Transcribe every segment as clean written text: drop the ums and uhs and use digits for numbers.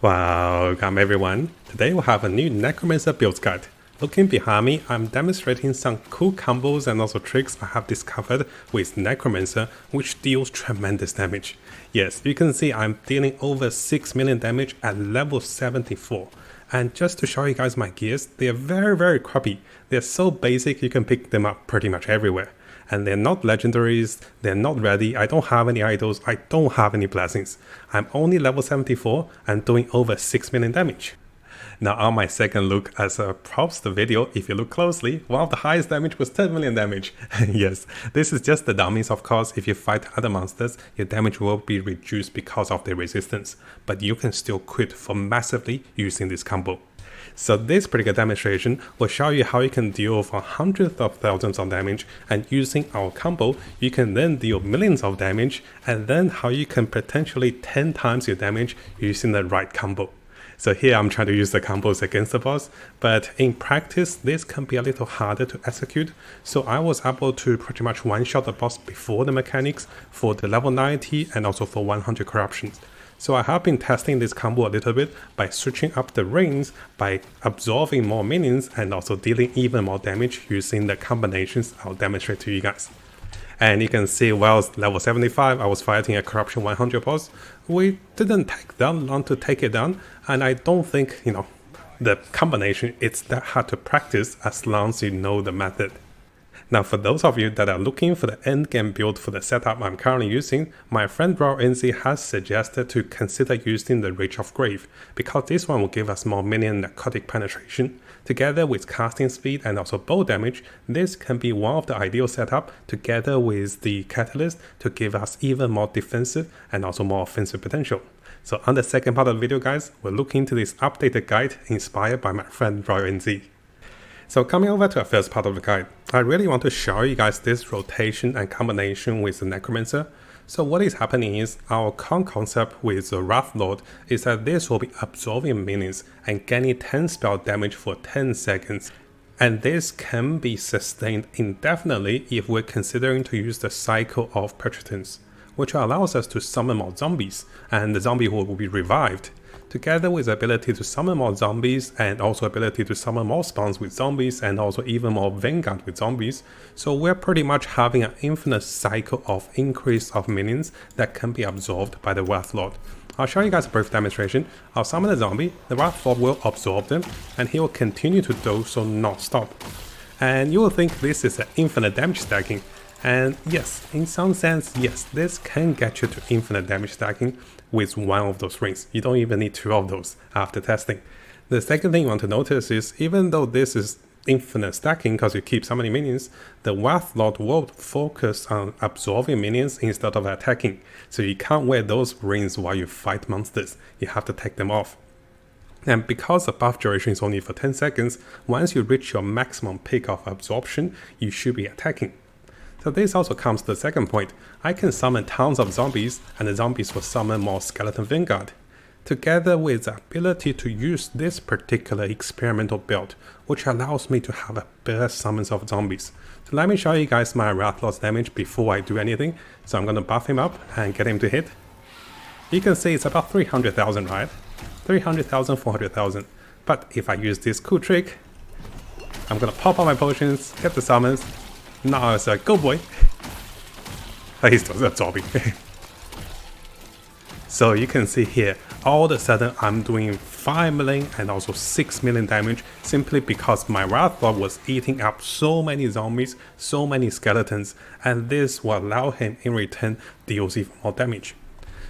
Welcome everyone. Today we'll have a new Necromancer build guide. Looking behind me, I'm demonstrating some cool combos and also tricks I have discovered with Necromancer, which deals tremendous damage. Yes, you can see I'm dealing over 6 million damage at level 74. And just to show you guys my gears, they're very crappy. They're so basic you can pick them up pretty much everywhere. And they're not legendaries, they're not ready, I don't have any idols, I don't have any blessings. I'm only level 74 and doing over 6 million damage. Now on my second look as a props the video, if you look closely, one of the highest damage was 10 million damage. Yes, this is just the dummies. Of course, if you fight other monsters, your damage will be reduced because of their resistance, but you can still crit for massively using this combo. So this particular demonstration will show you how you can deal for hundreds of thousands of damage, and using our combo you can then deal millions of damage, and then how you can potentially 10 times your damage using the right combo. So here I'm trying to use the combos against the boss, but in practice this can be a little harder to execute, so I was able to pretty much one-shot the boss before the mechanics for the level 90 and also for 100 corruptions. So I have been testing this combo a little bit by switching up the rings, by absorbing more minions and also dealing even more damage using the combinations I'll demonstrate to you guys. And you can see while level 75 I was fighting a corruption 100 boss. We didn't take that long to take it down, and I don't think, the combination it's that hard to practice as long as you know the method. Now for those of you that are looking for the endgame build for the setup I'm currently using, my friend Warlock has suggested to consider using the Reach of Grave, because this one will give us more minion narcotic penetration. Together with casting speed and also bow damage, this can be one of the ideal setup together with the catalyst to give us even more defensive and also more offensive potential. So on the second part of the video guys, we'll look into this updated guide inspired by my friend Warlock. So coming over to the first part of the guide, I really want to show you guys this rotation and combination with the Necromancer. So what is happening is our concept with the Wraith Lord is that this will be absorbing minions and gaining 10 spell damage for 10 seconds. And this can be sustained indefinitely if we're considering to use the cycle of Perchitance, which allows us to summon more zombies, and the zombie will be revived. Together with the ability to summon more zombies and also ability to summon more spawns with zombies and also even more vanguard with zombies, so we're pretty much having an infinite cycle of increase of minions that can be absorbed by the Wraith Lord. I'll show you guys a brief demonstration. I'll summon a zombie, the Wraith Lord will absorb them, and he will continue to do so non-stop. And you will think this is an infinite damage stacking. And yes, in some sense, yes, this can get you to infinite damage stacking with one of those rings. You don't even need two of those after testing. The second thing you want to notice is, even though this is infinite stacking because you keep so many minions, the Wraith Lord will focus on absorbing minions instead of attacking. So you can't wear those rings while you fight monsters, you have to take them off. And because the buff duration is only for 10 seconds, once you reach your maximum peak of absorption, you should be attacking. So this also comes to the second point. I can summon tons of zombies, and the zombies will summon more skeleton vanguard. Together with the ability to use this particular experimental build, which allows me to have a burst summons of zombies. So let me show you guys my Wraith Lord's damage before I do anything. So I'm gonna buff him up and get him to hit. You can see it's about 300,000, right? 300,000, 400,000. But if I use this cool trick, I'm gonna pop all my potions, get the summons. Now it's like, go boy! He's still absorbing. So you can see here, all of a sudden I'm doing 5 million and also 6 million damage simply because my Wraith Lord was eating up so many zombies, so many skeletons, and this will allow him in return deals even more damage.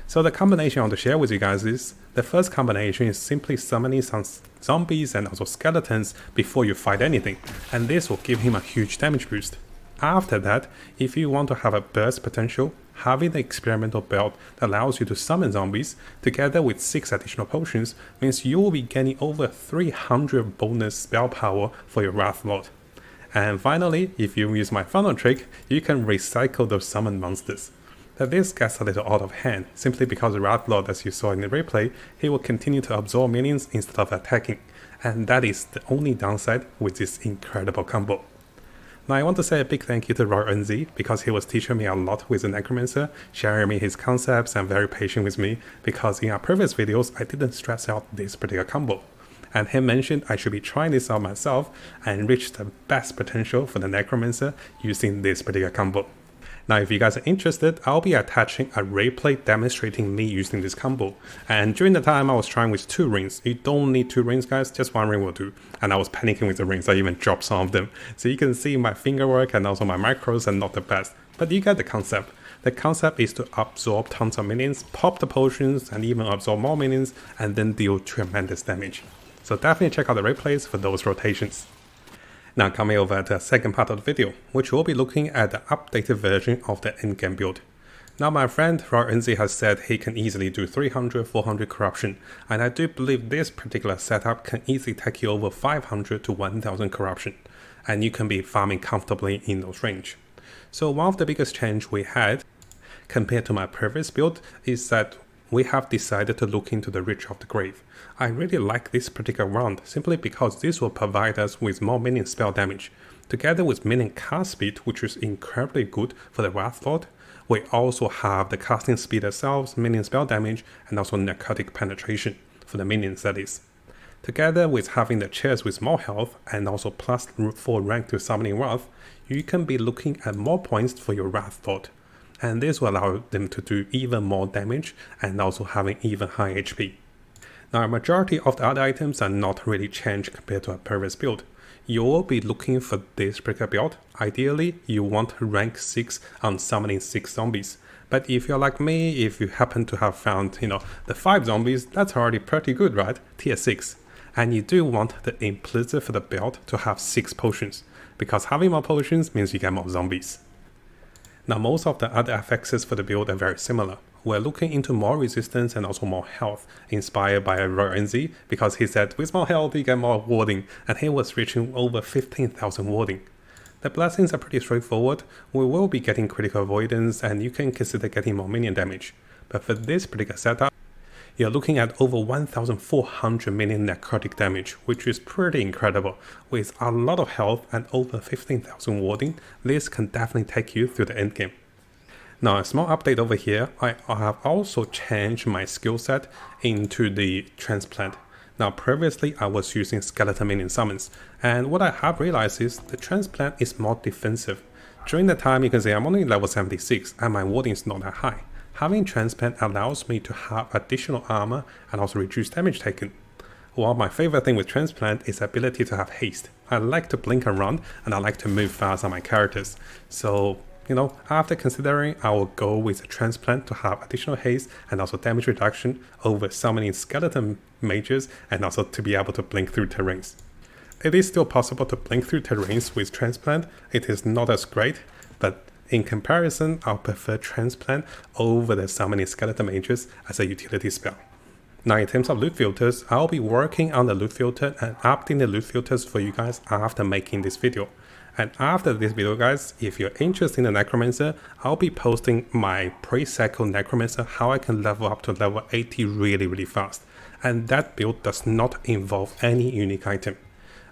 So the combination I want to share with you guys is, the first combination is simply summoning some zombies and also skeletons before you fight anything, and this will give him a huge damage boost. After that, if you want to have a burst potential, having the experimental belt that allows you to summon zombies, together with 6 additional potions, means you will be getting over 300 bonus spell power for your Wraith Lord. And finally, if you use my final trick, you can recycle those summoned monsters. Now this gets a little out of hand, simply because the Wraith Lord, as you saw in the replay, he will continue to absorb minions instead of attacking, and that is the only downside with this incredible combo. Now I want to say a big thank you to RNZ because he was teaching me a lot with the Necromancer, sharing me his concepts and very patient with me because in our previous videos I didn't stress out this particular combo. And he mentioned I should be trying this out myself and reach the best potential for the Necromancer using this particular combo. Now if you guys are interested, I'll be attaching a replay demonstrating me using this combo. And during the time I was trying with 2 rings. You don't need 2 rings guys, just 1 ring will do. And I was panicking with the rings, I even dropped some of them. So you can see my finger work and also my macros are not the best. But you get the concept. The concept is to absorb tons of minions, pop the potions and even absorb more minions and then deal tremendous damage. So definitely check out the replays for those rotations. Now coming over to the second part of the video, which will be looking at the updated version of the endgame build. Now my friend RNZ has said he can easily do 300-400 corruption, and I do believe this particular setup can easily take you over 500 to 1000 corruption, and you can be farming comfortably in those range. So one of the biggest change we had compared to my previous build is that we have decided to look into the Reach of the Grave. I really like this particular round simply because this will provide us with more minion spell damage. Together with minion cast speed, which is incredibly good for the Wraith Lord, we also have the casting speed itself, minion spell damage, and also narcotic penetration for the minions that is. Together with having the chairs with more health and also plus 4 rank to summoning Wrath, you can be looking at more points for your Wrath Lord. And this will allow them to do even more damage and also having even high HP. Now a majority of the other items are not really changed compared to a previous build. You will be looking for this particular build. Ideally you want rank 6 on summoning 6 zombies. But if you're like me, if you happen to have found the 5 zombies, that's already pretty good, right? Tier 6. And you do want the implicit for the build to have 6 potions, because having more potions means you get more zombies. Now most of the other FXs for the build are very similar. We're looking into more resistance and also more health, inspired by RNZ, because he said with more health you get more warding, and he was reaching over 15,000 warding. The blessings are pretty straightforward. We will be getting critical avoidance and you can consider getting more minion damage. But for this particular setup, you're looking at over 1400 minion necrotic damage, which is pretty incredible. With a lot of health and over 15,000 warding, this can definitely take you through the endgame. Now a small update over here, I have also changed my skill set into the transplant. Now previously I was using skeleton minion summons, and what I have realized is the transplant is more defensive. During the time you can see I'm only level 76 and my warding is not that high. Having transplant allows me to have additional armor and also reduce damage taken. One of my favorite thing with transplant is the ability to have haste. I like to blink around and I like to move fast on my characters. So, after considering, I will go with a transplant to have additional haste and also damage reduction over summoning skeleton mages and also to be able to blink through terrains. It is still possible to blink through terrains with transplant. It is not as great, but in comparison, I'll prefer transplant over the summoning skeleton mages as a utility spell. Now in terms of loot filters, I'll be working on the loot filter and updating the loot filters for you guys after making this video. And after this video guys, if you're interested in the Necromancer, I'll be posting my pre-cycle Necromancer, how I can level up to level 80 really fast. And that build does not involve any unique item.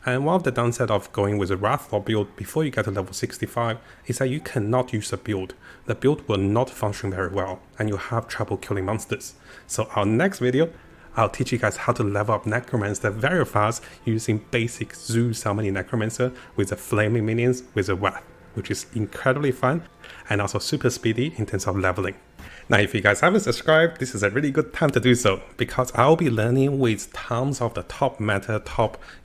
And one of the downside of going with a Wrath Lord build before you get to level 65 is that you cannot use a build. The build will not function very well and you'll have trouble killing monsters. So our next video, I'll teach you guys how to level up Necromancer very fast using basic zoo summoning Necromancer with the flaming minions with a Wrath, which is incredibly fun and also super speedy in terms of leveling. Now if you guys haven't subscribed, this is a really good time to do so, because I'll be learning with tons of the top meta,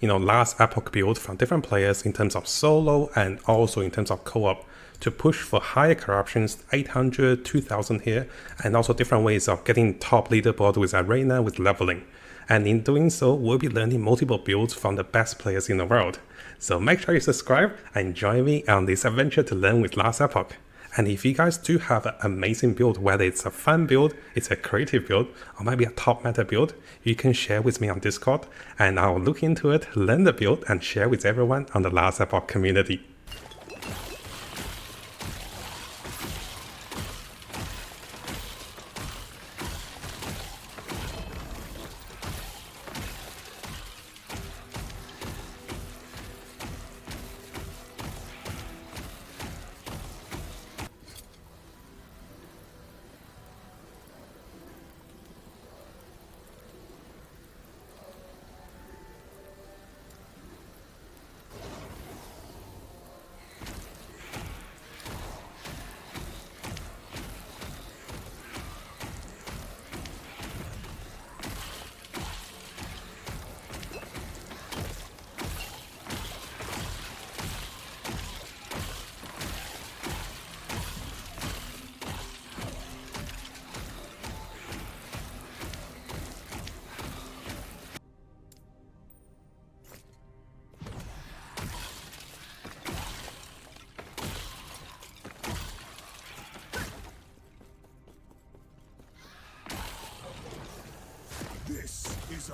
last Epoch build from different players in terms of solo and also in terms of co-op to push for higher corruptions, 800, 2000 here, and also different ways of getting top leaderboard with arena with leveling. And in doing so, we'll be learning multiple builds from the best players in the world. So make sure you subscribe and join me on this adventure to learn with last Epoch. And if you guys do have an amazing build, whether it's a fun build, it's a creative build, or maybe a top meta build, you can share with me on Discord, and I'll look into it, learn the build, and share with everyone on the Last Epoch community.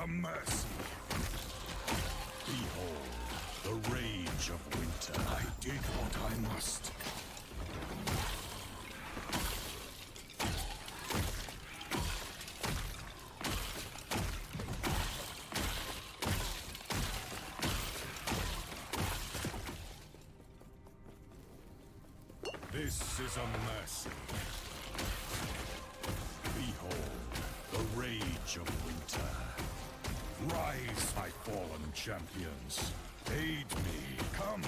a mercy. Behold, the rage of winter. I did what I must. This is a mercy. Behold, the rage of winter. Rise, my fallen champions. Aid me. Come.